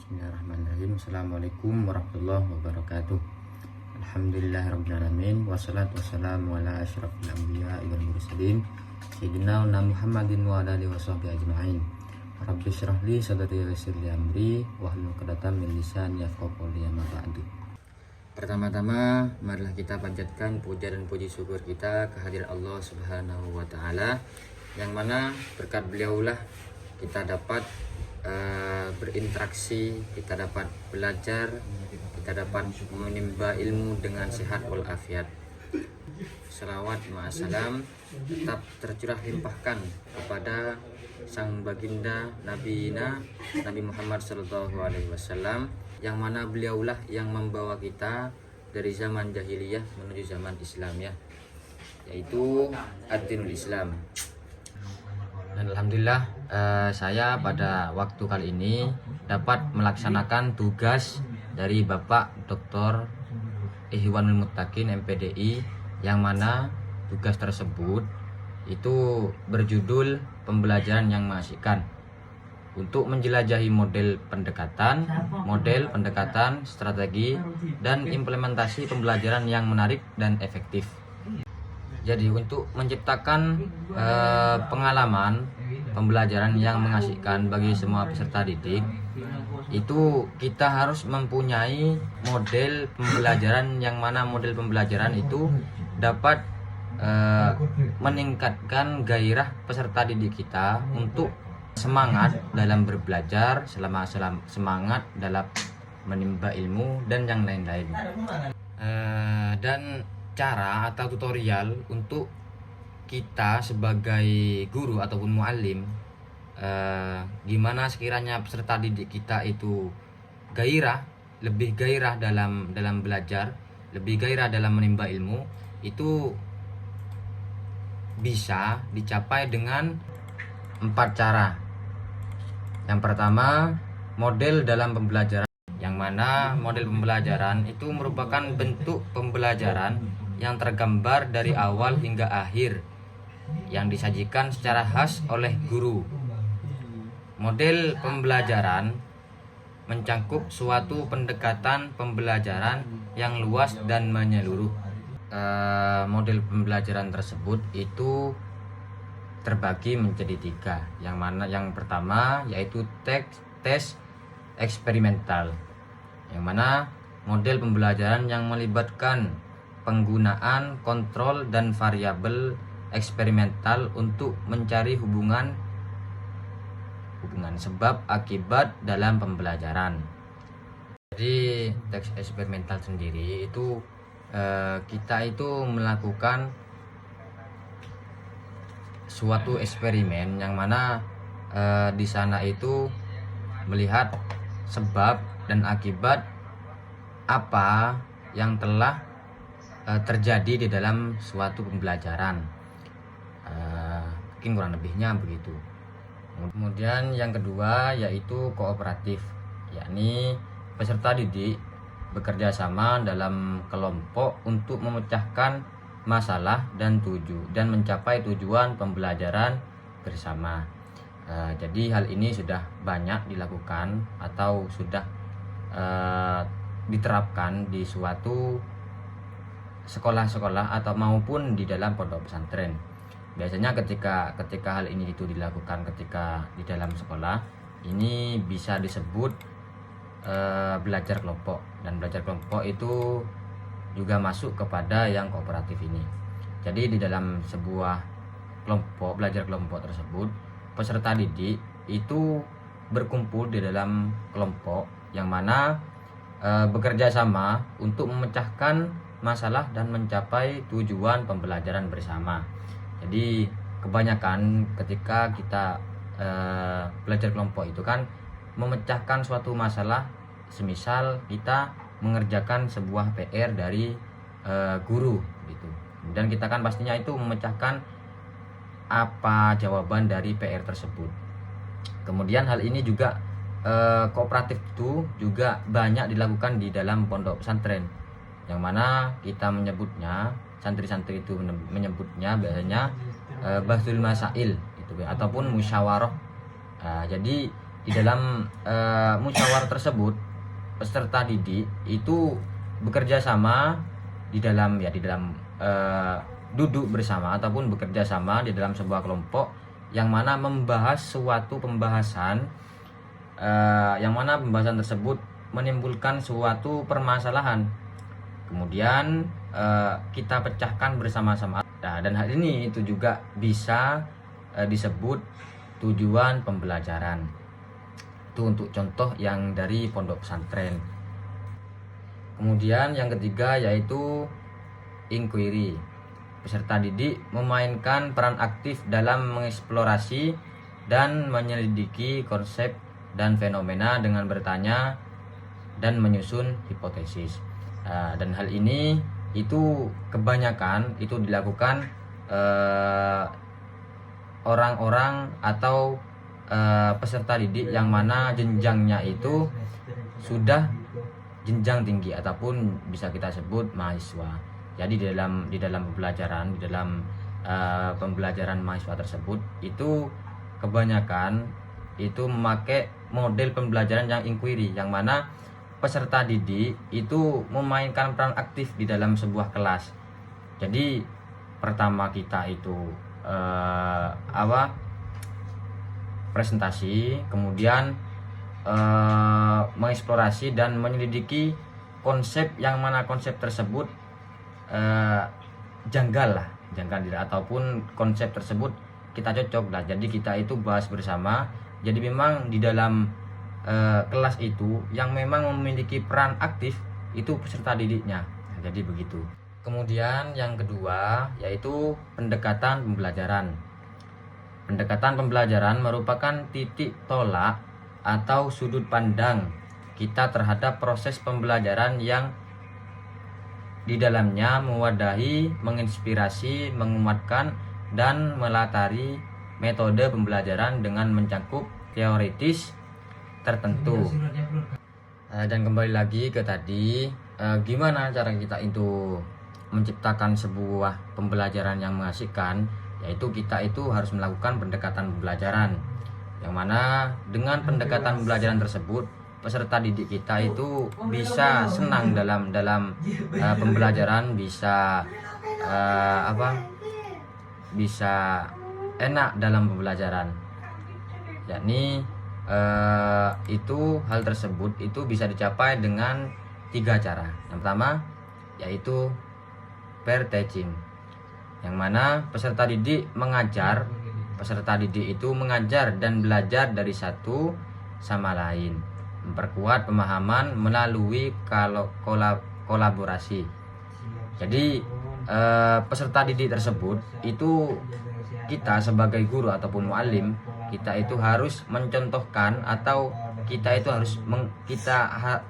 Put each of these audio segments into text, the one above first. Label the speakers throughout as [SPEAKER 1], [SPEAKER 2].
[SPEAKER 1] Bismillahirrahmanirrahim. Assalamualaikum warahmatullahi wabarakatuh. Alhamdulillahirrabbilalamin. Wassalatu wassalamu ala asyrafil anbiya wal mursalin Sayyidina Muhammadin wa ala alihi washabihi ajma'in. Rabbi syrah li sadri wa yassir li amri wahlul 'uqdatam min lisani yafqahu qawli amma ba'du. Pertama-tama marilah kita panjatkan puja dan puji syukur kita kehadirat Allah Subhanahu wa taala, yang mana berkat beliaulah kita dapat berinteraksi, kita dapat belajar, kita dapat menimba ilmu dengan sehat walafiat. Salawat ma'asalam tetap tercurah limpahkan kepada sang baginda Nabi Muhammad SAW, yang mana beliaulah yang membawa kita dari zaman jahiliyah menuju zaman Islam, yaitu ad-dinul Islam. Dan alhamdulillah saya pada waktu kali ini dapat melaksanakan tugas dari Bapak Dr. Ihwanul Muttaqin MPDI, yang mana tugas tersebut itu berjudul pembelajaran yang mengasihkan untuk menjelajahi model pendekatan, strategi, dan implementasi pembelajaran yang menarik dan efektif. Jadi untuk menciptakan pengalaman pembelajaran yang mengasihkan bagi semua peserta didik, itu kita harus mempunyai model pembelajaran, yang mana model pembelajaran itu dapat meningkatkan gairah peserta didik kita untuk semangat dalam berbelajar, semangat dalam menimba ilmu dan yang lain-lain. Dan cara atau tutorial untuk kita sebagai guru ataupun muallim, gimana sekiranya peserta didik kita itu lebih gairah dalam belajar, lebih gairah dalam menimba ilmu, itu bisa dicapai dengan 4 cara. Yang pertama, model dalam pembelajaran, yang mana model pembelajaran itu merupakan bentuk pembelajaran yang tergambar dari awal hingga akhir, yang disajikan secara khas oleh guru. Model pembelajaran mencangkup suatu pendekatan pembelajaran yang luas dan menyeluruh. Model pembelajaran tersebut itu terbagi menjadi 3, yang mana yang pertama yaitu tes eksperimental, yang mana model pembelajaran yang melibatkan penggunaan kontrol dan variabel eksperimental untuk mencari hubungan sebab akibat dalam pembelajaran. Jadi tes eksperimental sendiri itu kita itu melakukan suatu eksperimen, yang mana di sana itu melihat sebab dan akibat apa yang telah terjadi di dalam suatu pembelajaran. Mungkin kurang lebihnya begitu. Kemudian yang kedua yaitu kooperatif, yakni peserta didik bekerja sama dalam kelompok untuk memecahkan masalah dan mencapai tujuan pembelajaran bersama. Jadi hal ini sudah banyak dilakukan atau sudah diterapkan di suatu sekolah-sekolah atau maupun di dalam pondok pesantren. Biasanya ketika hal ini itu dilakukan ketika di dalam sekolah, ini bisa disebut belajar kelompok, dan belajar kelompok itu juga masuk kepada yang kooperatif ini. Jadi di dalam sebuah kelompok, belajar kelompok tersebut, peserta didik itu berkumpul di dalam kelompok, yang mana bekerja sama untuk memecahkan masalah dan mencapai tujuan pembelajaran bersama. Jadi kebanyakan ketika kita belajar kelompok itu kan memecahkan suatu masalah, semisal kita mengerjakan sebuah PR dari guru gitu. Dan kita kan pastinya itu memecahkan apa jawaban dari PR tersebut. Kemudian hal ini juga kooperatif itu juga banyak dilakukan di dalam pondok pesantren, yang mana kita menyebutnya, santri-santri itu menyebutnya biasanya bahsul masail gitu, ataupun musyawarah. Jadi di dalam musyawarah tersebut peserta didik itu bekerja sama di dalam duduk bersama ataupun bekerja sama di dalam sebuah kelompok yang mana membahas suatu pembahasan yang mana pembahasan tersebut menimbulkan suatu permasalahan. Kemudian kita pecahkan bersama-sama. Nah, dan hal ini itu juga bisa disebut tujuan pembelajaran. Itu untuk contoh yang dari pondok pesantren. Kemudian yang ketiga yaitu inquiry. Peserta didik memainkan peran aktif dalam mengeksplorasi dan menyelidiki konsep dan fenomena dengan bertanya dan menyusun hipotesis. Dan hal ini itu kebanyakan itu dilakukan orang-orang atau peserta didik yang mana jenjangnya itu sudah jenjang tinggi ataupun bisa kita sebut mahasiswa. Jadi di dalam pembelajaran mahasiswa tersebut itu kebanyakan itu memakai model pembelajaran yang inquiry, yang mana peserta didik itu memainkan peran aktif di dalam sebuah kelas. Jadi pertama kita itu presentasi, kemudian mengeksplorasi dan menyelidiki konsep yang mana konsep tersebut janggal ataupun konsep tersebut kita cocok lah. Jadi kita itu bahas bersama. Jadi memang di dalam kelas itu yang memang memiliki peran aktif itu peserta didiknya. Nah, jadi begitu. Kemudian yang kedua yaitu pendekatan pembelajaran. Pendekatan pembelajaran merupakan titik tolak atau sudut pandang kita terhadap proses pembelajaran yang di dalamnya mewadahi, menginspirasi, menguatkan, dan melatari metode pembelajaran dengan mencakup teoritis tertentu. Dan kembali lagi ke tadi, gimana cara kita itu menciptakan sebuah pembelajaran yang mengasihkan, yaitu kita itu harus melakukan pendekatan pembelajaran, yang mana dengan pendekatan pembelajaran tersebut peserta didik kita itu bisa senang dalam pembelajaran, bisa bisa enak dalam pembelajaran. Yakni itu hal tersebut itu bisa dicapai dengan 3 cara. Yang pertama yaitu pair teaching, yang mana peserta didik itu mengajar dan belajar dari satu sama lain, memperkuat pemahaman melalui kolaborasi. Jadi peserta didik tersebut itu kita sebagai guru ataupun muallim, kita itu harus mencontohkan atau kita itu harus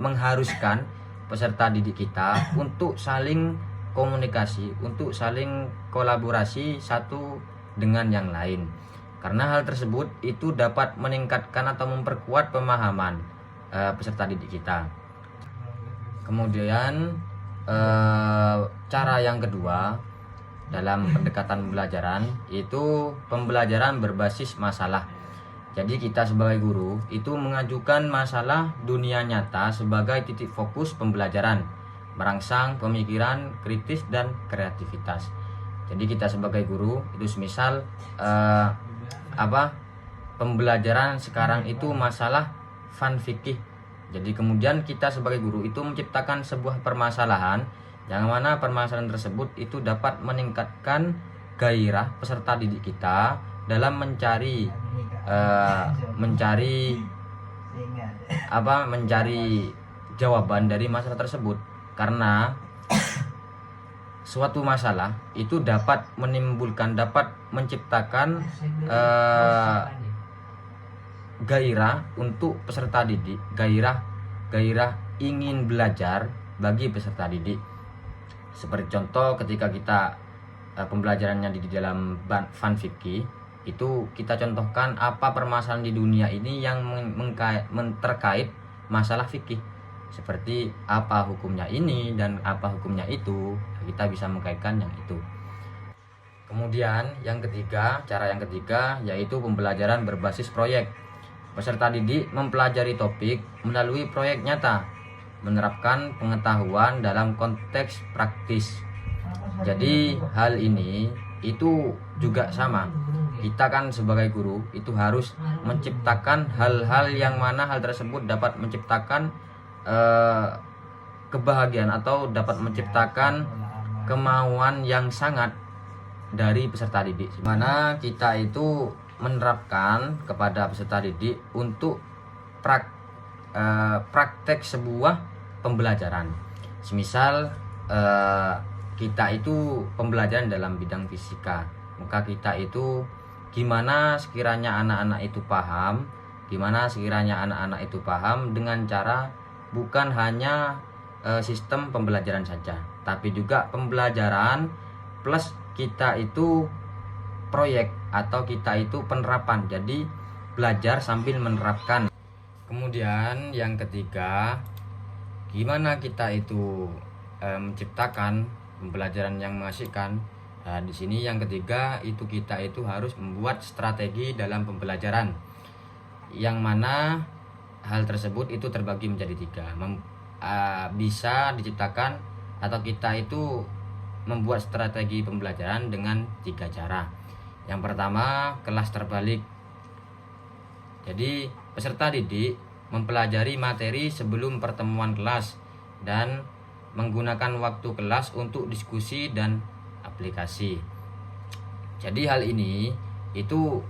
[SPEAKER 1] mengharuskan peserta didik kita untuk saling komunikasi, untuk saling kolaborasi satu dengan yang lain. Karena hal tersebut itu dapat meningkatkan atau memperkuat pemahaman peserta didik kita. Kemudian cara yang kedua dalam pendekatan pembelajaran itu pembelajaran berbasis masalah. Jadi kita sebagai guru itu mengajukan masalah dunia nyata sebagai titik fokus pembelajaran, merangsang pemikiran kritis dan kreativitas. Jadi kita sebagai guru itu semisal pembelajaran sekarang itu masalah fun fikih. Jadi kemudian kita sebagai guru itu menciptakan sebuah permasalahan yang mana permasalahan tersebut itu dapat meningkatkan gairah peserta didik kita dalam mencari jawaban dari masalah tersebut. Karena suatu masalah itu dapat menciptakan gairah untuk peserta didik, gairah ingin belajar bagi peserta didik. Seperti contoh ketika kita pembelajarannya di dalam fun fikih, itu kita contohkan apa permasalahan di dunia ini yang terkait masalah fikih, seperti apa hukumnya ini dan apa hukumnya itu. Kita bisa mengkaitkan yang itu. Kemudian yang ketiga, cara yang ketiga yaitu pembelajaran berbasis proyek. Peserta didik mempelajari topik melalui proyek nyata, menerapkan pengetahuan dalam konteks praktis. Jadi hal ini itu juga sama. Kita kan sebagai guru itu harus menciptakan hal-hal yang mana hal tersebut dapat menciptakan kebahagiaan atau dapat menciptakan kemauan yang sangat dari peserta didik. Mana kita itu menerapkan kepada peserta didik untuk praktek sebuah pembelajaran. Semisal kita itu pembelajaran dalam bidang fisika, maka kita itu gimana sekiranya anak-anak itu paham dengan cara bukan hanya sistem pembelajaran saja, tapi juga pembelajaran plus kita itu proyek atau kita itu penerapan. Jadi belajar sambil menerapkan. Kemudian yang ketiga, gimana kita itu menciptakan pembelajaran yang mengasihkan. Nah, di sini yang ketiga itu kita itu harus membuat strategi dalam pembelajaran, yang mana hal tersebut itu terbagi menjadi tiga. Bisa diciptakan atau kita itu membuat strategi pembelajaran dengan 3 cara. Yang pertama, kelas terbalik. Jadi peserta didik mempelajari materi sebelum pertemuan kelas dan menggunakan waktu kelas untuk diskusi dan aplikasi. Jadi hal ini itu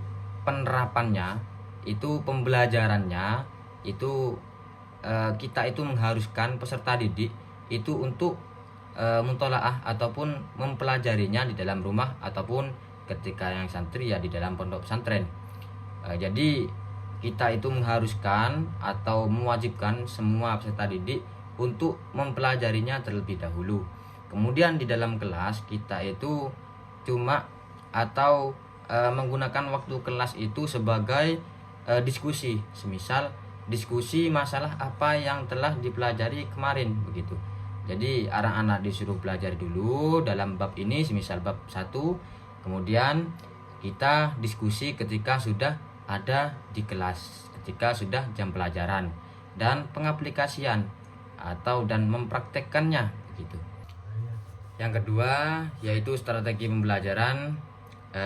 [SPEAKER 1] penerapannya, itu pembelajarannya, itu kita itu mengharuskan peserta didik itu untuk mutolaah ataupun mempelajarinya di dalam rumah ataupun ketika yang santri ya di dalam pondok pesantren. Jadi kita itu mengharuskan atau mewajibkan semua peserta didik untuk mempelajarinya terlebih dahulu. Kemudian di dalam kelas kita itu cuma atau menggunakan waktu kelas itu sebagai diskusi, semisal diskusi masalah apa yang telah dipelajari kemarin begitu. Jadi anak-anak disuruh belajar dulu dalam bab ini, semisal bab 1, kemudian kita diskusi ketika sudah ada di kelas, ketika sudah jam pelajaran, dan pengaplikasian atau dan mempraktekkannya begitu. Yang kedua yaitu strategi pembelajaran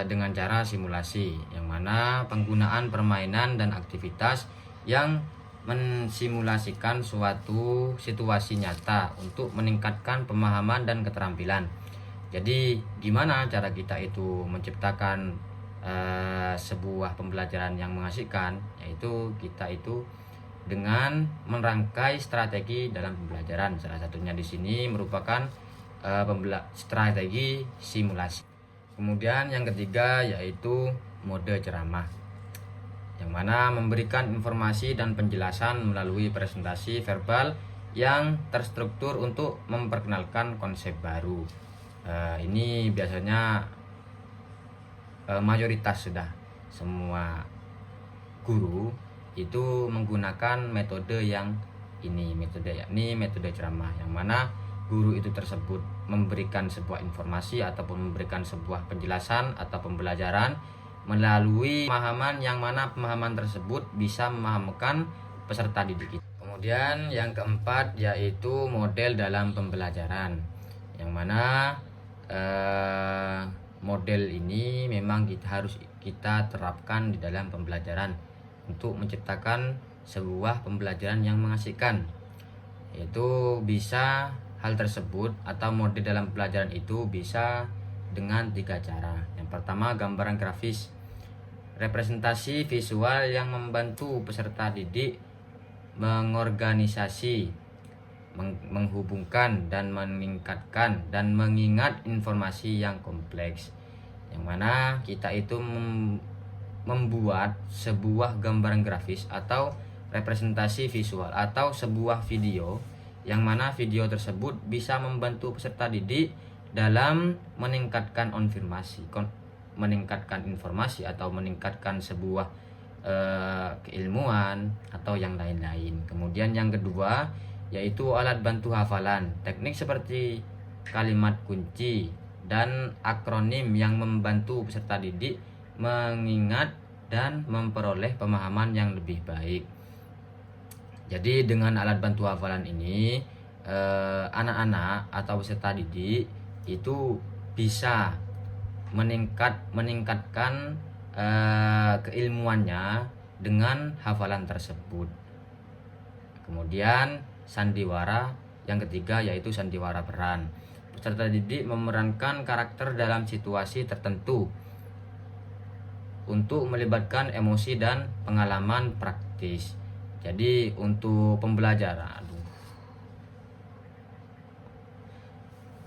[SPEAKER 1] dengan cara simulasi, yang mana penggunaan permainan dan aktivitas yang mensimulasikan suatu situasi nyata untuk meningkatkan pemahaman dan keterampilan. Jadi gimana cara kita itu menciptakan sebuah pembelajaran yang mengasihkan, yaitu kita itu dengan merangkai strategi dalam pembelajaran. Salah satunya di sini merupakan strategi simulasi. Kemudian yang ketiga yaitu mode ceramah, yang mana memberikan informasi dan penjelasan melalui presentasi verbal yang terstruktur untuk memperkenalkan konsep baru. Ini biasanya mayoritas sudah semua guru itu menggunakan metode yang ini, yakni metode ceramah, yang mana guru itu tersebut memberikan sebuah informasi ataupun memberikan sebuah penjelasan atau pembelajaran melalui pemahaman, yang mana pemahaman tersebut bisa memahamkan peserta didik. Kemudian yang keempat yaitu model dalam pembelajaran, yang mana model ini memang harus kita terapkan di dalam pembelajaran untuk menciptakan sebuah pembelajaran yang mengasihkan. Yaitu bisa hal tersebut atau model dalam pembelajaran itu bisa dengan 3 cara. Yang pertama, gambaran grafis, representasi visual yang membantu peserta didik mengorganisasi, menghubungkan dan meningkatkan dan mengingat informasi yang kompleks, yang mana kita itu membuat sebuah gambaran grafis atau representasi visual atau sebuah video, yang mana video tersebut bisa membantu peserta didik dalam meningkatkan informasi atau meningkatkan sebuah keilmuan atau yang lain-lain. Kemudian yang kedua yaitu alat bantu hafalan, teknik seperti kalimat kunci dan akronim yang membantu peserta didik mengingat dan memperoleh pemahaman yang lebih baik. Jadi dengan alat bantu hafalan ini anak-anak atau peserta didik itu bisa meningkatkan keilmuannya dengan hafalan tersebut. Kemudian sandiwara yang ketiga yaitu sandiwara peran. Peserta didik memerankan karakter dalam situasi tertentu untuk melibatkan emosi dan pengalaman praktis. Jadi untuk pembelajaran,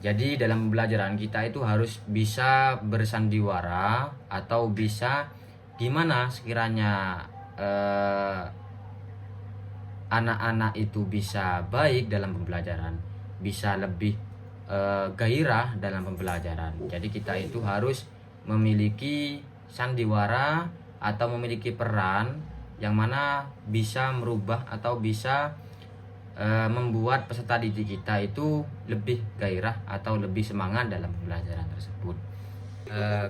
[SPEAKER 1] jadi dalam pembelajaran kita itu harus bisa bersandiwara atau bisa gimana sekiranya anak-anak itu bisa baik dalam pembelajaran, bisa lebih gairah dalam pembelajaran. Jadi kita itu harus memiliki sandiwara atau memiliki peran yang mana bisa merubah atau bisa membuat peserta didik kita itu lebih gairah atau lebih semangat dalam pembelajaran tersebut.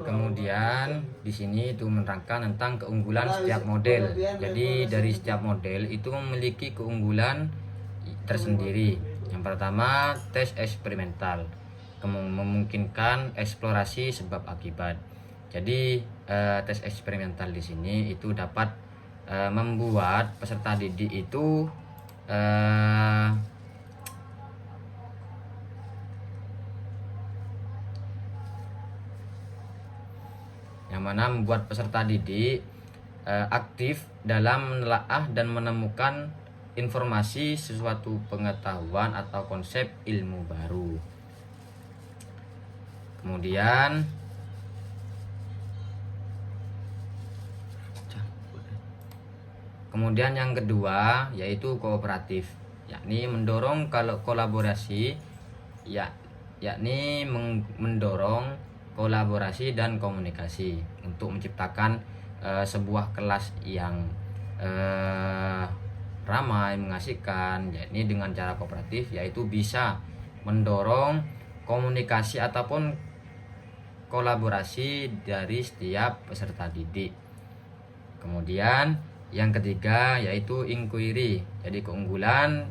[SPEAKER 1] Kemudian di sini itu menerangkan tentang keunggulan setiap model. Jadi dari setiap model itu memiliki keunggulan tersendiri. Yang pertama, tes eksperimental, memungkinkan eksplorasi sebab akibat. Jadi tes eksperimental di sini itu dapat membuat peserta didik itu yang mana membuat peserta didik aktif dalam menelaah dan menemukan informasi sesuatu pengetahuan atau konsep ilmu baru. Kemudian yang kedua yaitu kooperatif, yakni mendorong kolaborasi, yakni mendorong kolaborasi dan komunikasi untuk menciptakan sebuah kelas yang ramai, mengasihkan, yakni dengan cara kooperatif, yaitu bisa mendorong komunikasi ataupun kolaborasi dari setiap peserta didik. Kemudian yang ketiga yaitu inquiry. Jadi keunggulan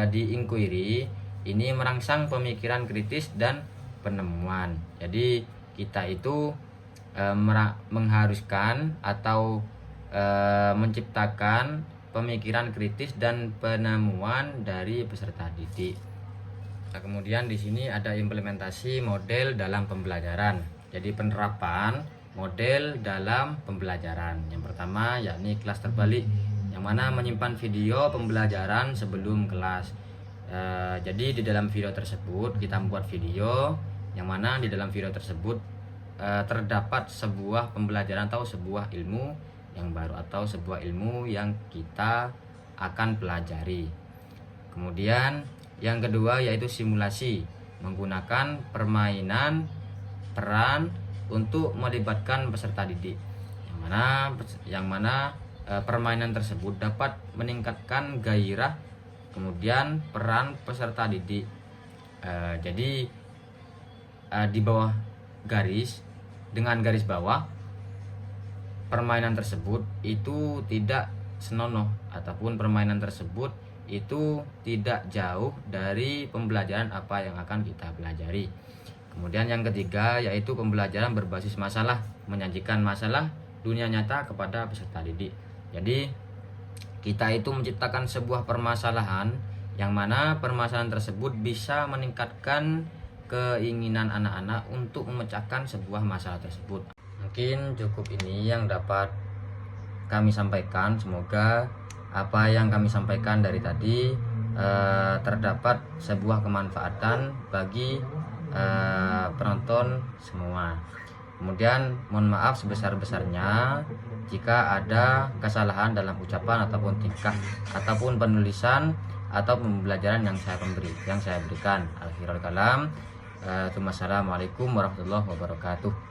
[SPEAKER 1] di inquiry ini merangsang pemikiran kritis dan penemuan. Jadi kita itu mengharuskan atau menciptakan pemikiran kritis dan penemuan dari peserta didik. Nah, kemudian di sini ada implementasi model dalam pembelajaran. Jadi penerapan model dalam pembelajaran. Yang pertama yakni kelas terbalik, yang mana menyimpan video pembelajaran sebelum kelas. Jadi di dalam video tersebut kita membuat video yang mana di dalam video tersebut terdapat sebuah pembelajaran atau sebuah ilmu yang baru atau sebuah ilmu yang kita akan pelajari. Kemudian yang kedua yaitu simulasi, menggunakan permainan peran untuk melibatkan peserta didik, yang mana permainan tersebut dapat meningkatkan gairah kemudian peran peserta didik. Jadi di bawah garis, dengan garis bawah, permainan tersebut itu tidak senonoh ataupun permainan tersebut itu tidak jauh dari pembelajaran apa yang akan kita pelajari. Kemudian yang ketiga yaitu pembelajaran berbasis masalah, menyajikan masalah dunia nyata kepada peserta didik. Jadi kita itu menciptakan sebuah permasalahan yang mana permasalahan tersebut bisa meningkatkan keinginan anak-anak untuk memecahkan sebuah masalah tersebut. Mungkin cukup ini yang dapat kami sampaikan. Semoga apa yang kami sampaikan dari tadi terdapat sebuah kemanfaatan bagi penonton semua. Kemudian mohon maaf sebesar-besarnya jika ada kesalahan dalam ucapan ataupun tingkah ataupun penulisan atau pembelajaran yang saya berikan. Akhirul kalam. Assalamualaikum warahmatullahi wabarakatuh.